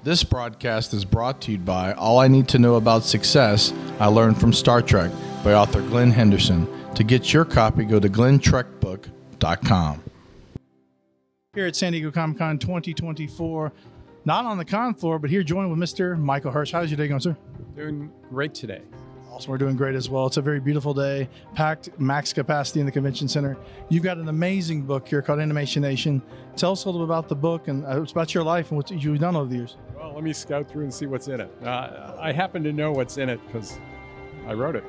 This broadcast is brought to you by All I Need to Know About Success, I Learned from Star Trek by author Glenn Henderson. To get your copy, go to glenntrekbook.com. Here at San Diego Comic-Con 2024, not on the con floor, but here joined with Mr. Michael Hirsh. How's your day going, sir? Doing great today. Awesome. We're doing great as well. It's a very beautiful day, packed max capacity in the convention center. You've got an amazing book here called Animation Nation. Tell us a little bit about the book and it's about your life and what you've done over the years. Well, let me scout through and see what's in it. I happen to know what's in it because I wrote it.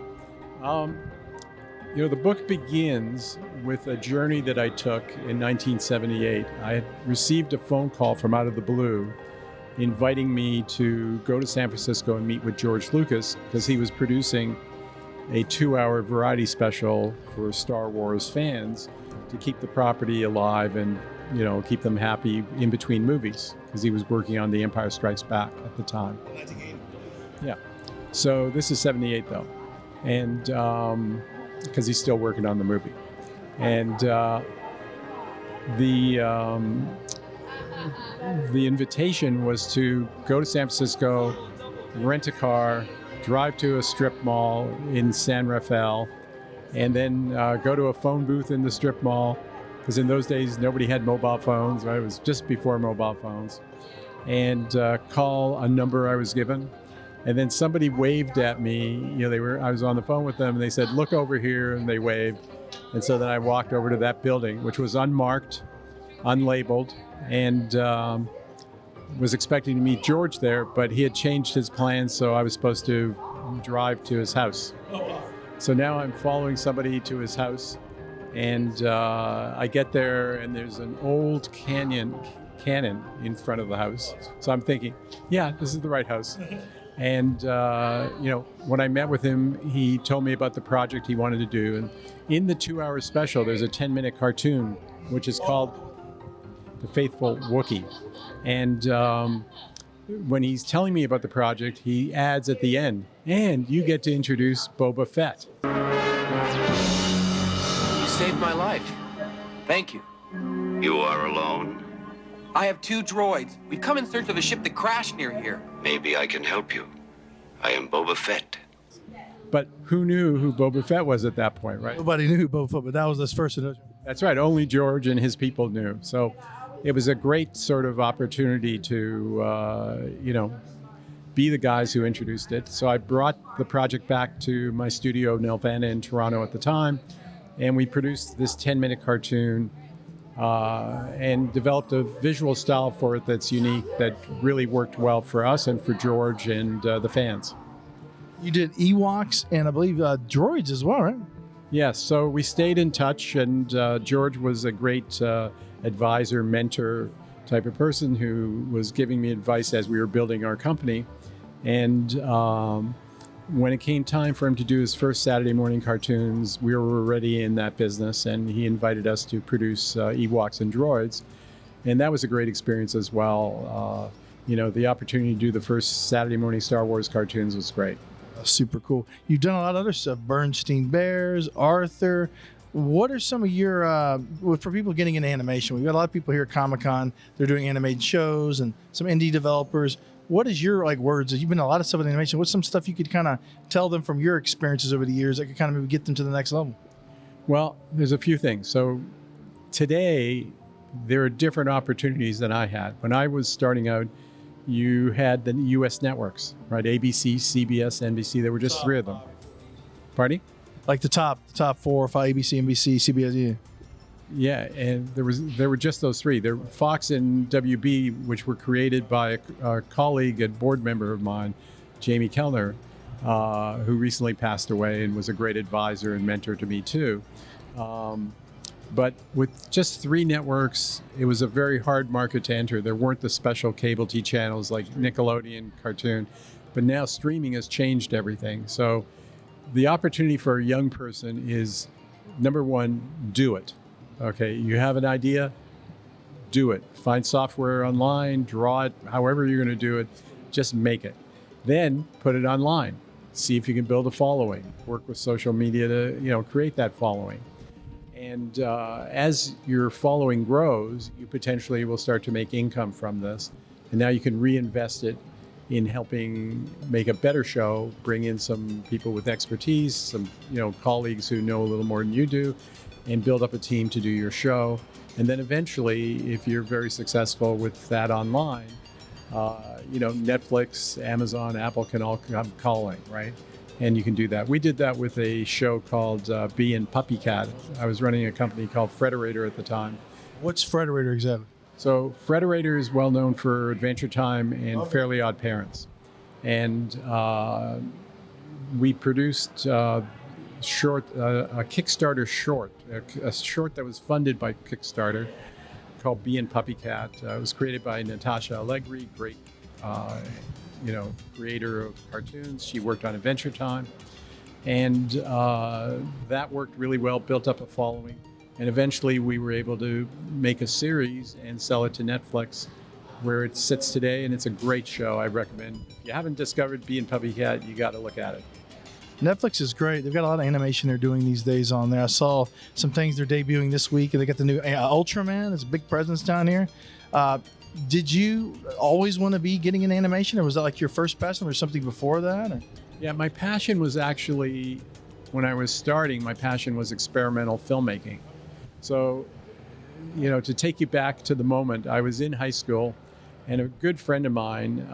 The book begins with a journey that I took in 1978. I had received a phone call from out of the blue inviting me to go to San Francisco and meet with George Lucas because he was producing a 2-hour variety special for Star Wars fans to keep the property alive and, keep them happy in between movies because he was working on The Empire Strikes Back at the time. 1980. Yeah. So this is 78 though. And because he's still working on the movie. And the invitation was to go to San Francisco, rent a car, drive to a strip mall in San Rafael, and then go to a phone booth in the strip mall, because in those days nobody had mobile phones, right? It was just before mobile phones, and call a number I was given. And then somebody waved at me. I was on the phone with them, and they said, "Look over here," and they waved. And so then I walked over to that building, which was unmarked, unlabeled, and was expecting to meet George there, but he had changed his plans, so I was supposed to drive to his house. So now I'm following somebody to his house, and I get there, and there's an old cannon in front of the house. So I'm thinking, yeah, this is the right house. And, when I met with him, he told me about the project he wanted to do. And in the 2-hour special, there's a 10-minute cartoon, which is called The Faithful Wookiee. And when he's telling me about the project, he adds at the end, and you get to introduce Boba Fett. You saved my life. Thank you. You are alone? I have 2 droids. We've come in search of a ship that crashed near here. Maybe I can help you. I am Boba Fett. But who knew who Boba Fett was at that point, right? Nobody knew who Boba Fett, but that was his first initial. That's right. Only George and his people knew. So it was a great sort of opportunity to, be the guys who introduced it. So I brought the project back to my studio, Nelvana, in Toronto at the time, and we produced this 10-minute cartoon and developed a visual style for it that's unique, that really worked well for us and for George and the fans. You did Ewoks and I believe droids as well, right? Yes, so we stayed in touch, and George was a great advisor, mentor type of person who was giving me advice as we were building our company. And when it came time for him to do his first Saturday morning cartoons, we were already in that business, and he invited us to produce Ewoks and droids. And that was a great experience as well. The opportunity to do the first Saturday morning Star Wars cartoons was great. Super cool. You've done a lot of other stuff, Bernstein Bears, Arthur. What are some of your, for people getting into animation? We've got a lot of people here at Comic-Con. They're doing animated shows and some indie developers. What is your words? You've been in a lot of stuff in animation. What's some stuff you could kind of tell them from your experiences over the years that could kind of maybe get them to the next level? Well, there's a few things. So today, there are different opportunities than I had. When I was starting out, you had the U.S. networks, right? ABC, CBS, NBC. There were just 3 of them. Pardon? Like the top 4 or 5, ABC, NBC, CBS. Yeah. Yeah, and there were just those 3. There were Fox and WB, which were created by a colleague and board member of mine, Jamie Kellner, who recently passed away and was a great advisor and mentor to me too. But with just 3 networks, it was a very hard market to enter. There weren't the special cable T channels like Nickelodeon, Cartoon, but now streaming has changed everything. So the opportunity for a young person is, number one, do it. Okay, you have an idea, do it. Find software online, draw it, however you're going to do it, just make it. Then put it online. See if you can build a following. Work with social media to, create that following. And as your following grows, you potentially will start to make income from this. and now you can reinvest it in helping make a better show, bring in some people with expertise, some colleagues who know a little more than you do, and build up a team to do your show. And then eventually, if you're very successful with that online, Netflix, Amazon, Apple can all come calling, right? And you can do that. We did that with a show called Bee and Puppy Cat. I was running a company called Frederator at the time. What's Frederator exactly? So Frederator is well known for Adventure Time and Fairly Odd Parents. And we produced a Kickstarter short, a short that was funded by Kickstarter called Bee and Puppy Cat. It was created by Natasha Allegri, great creator of cartoons. She worked on Adventure Time. And that worked really well, built up a following. And eventually we were able to make a series and sell it to Netflix, where it sits today, and it's a great show. I recommend. If you haven't discovered Bee and Puppy Cat, you got to look at it. Netflix is great. They've got a lot of animation they're doing these days on there. I saw some things they're debuting this week, and they got the new Ultraman. It's a big presence down here. Did you always want to be getting in animation, or was that like your first passion, or something before that? Or? Yeah, my passion was actually, when I was starting, my passion was experimental filmmaking. So, to take you back to the moment, I was in high school, and a good friend of mine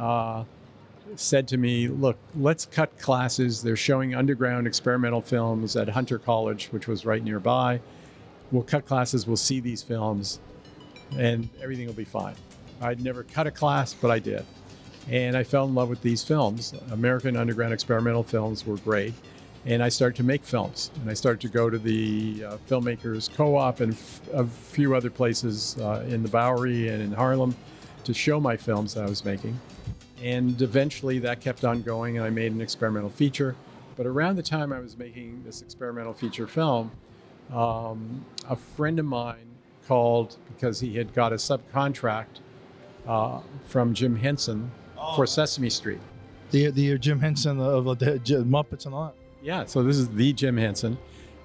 said to me, look, let's cut classes. They're showing underground experimental films at Hunter College, which was right nearby. We'll cut classes, we'll see these films, and everything will be fine. I'd never cut a class, but I did. And I fell in love with these films. American underground experimental films were great. And I started to make films. And I started to go to the Filmmakers Co-op and a few other places in the Bowery and in Harlem to show my films that I was making. And eventually that kept on going, and I made an experimental feature. But around the time I was making this experimental feature film, a friend of mine called because he had got a subcontract from Jim Henson for Sesame Street. The Jim Henson of the Muppets and all that. Yeah, so this is the Jim Henson.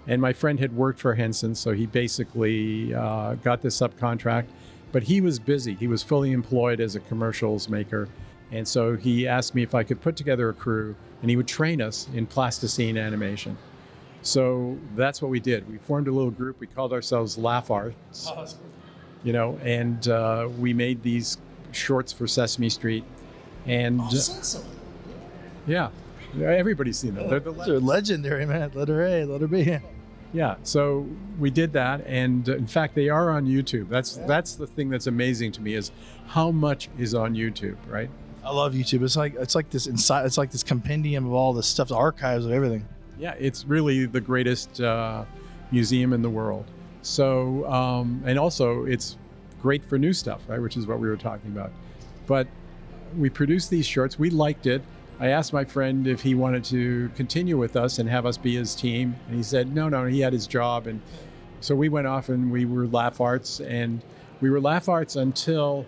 And my friend had worked for Henson, so he basically got this subcontract. But he was busy. He was fully employed as a commercials maker. And so he asked me if I could put together a crew, and he would train us in plasticine animation. So that's what we did. We formed a little group. We called ourselves Laugh Arts. Awesome. And we made these shorts for Sesame Street. And yeah. Everybody's seen them. They're legendary, man. Letter A, letter B. Yeah, so we did that, and in fact, they are on YouTube. That's the thing that's amazing to me is how much is on YouTube, right? I love YouTube. It's like this inside. It's like this compendium of all this stuff, the archives of everything. Yeah, it's really the greatest museum in the world. So, and also it's great for new stuff, right? Which is what we were talking about. But we produced these shorts. We liked it. I asked my friend if he wanted to continue with us and have us be his team. And he said, no, he had his job. And so we went off and we were Laugh Arts. And we were Laugh Arts until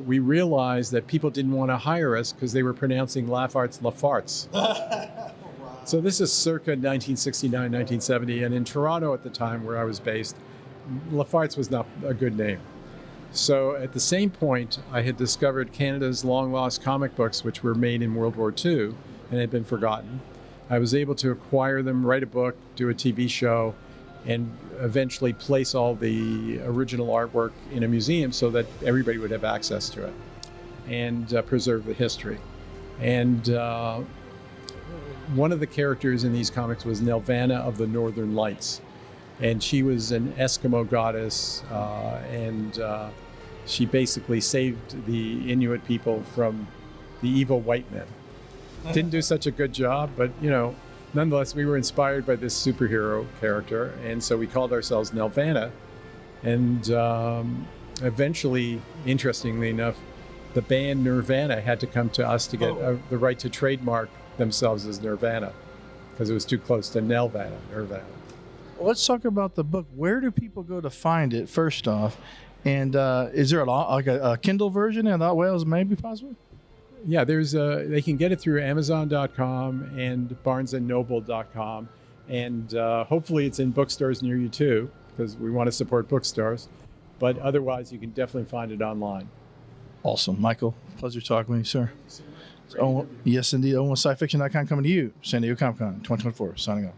we realized that people didn't want to hire us because they were pronouncing Laugh Arts Lafarts. So this is circa 1969, 1970. And in Toronto at the time where I was based, Lafarts was not a good name. So at the same point, I had discovered Canada's long-lost comic books, which were made in World War II and had been forgotten. I was able to acquire them, write a book, do a TV show, and eventually place all the original artwork in a museum so that everybody would have access to it and preserve the history. And one of the characters in these comics was Nelvana of the Northern Lights. And she was an Eskimo goddess, and she basically saved the Inuit people from the evil white men. Didn't do such a good job, but nonetheless, we were inspired by this superhero character, and so we called ourselves Nelvana. And eventually, interestingly enough, the band Nirvana had to come to us to get the right to trademark themselves as Nirvana, because it was too close to Nirvana. Let's talk about the book. Where do people go to find it, first off? And is there a Kindle version in that way as maybe possible? Yeah, they can get it through Amazon.com and BarnesandNoble.com. And hopefully it's in bookstores near you too, because we want to support bookstores. But otherwise, you can definitely find it online. Awesome. Michael, pleasure talking with you, sir. Yes, indeed. OwenSciFiction.com coming to you. San Diego Comic Con 2024. Signing off.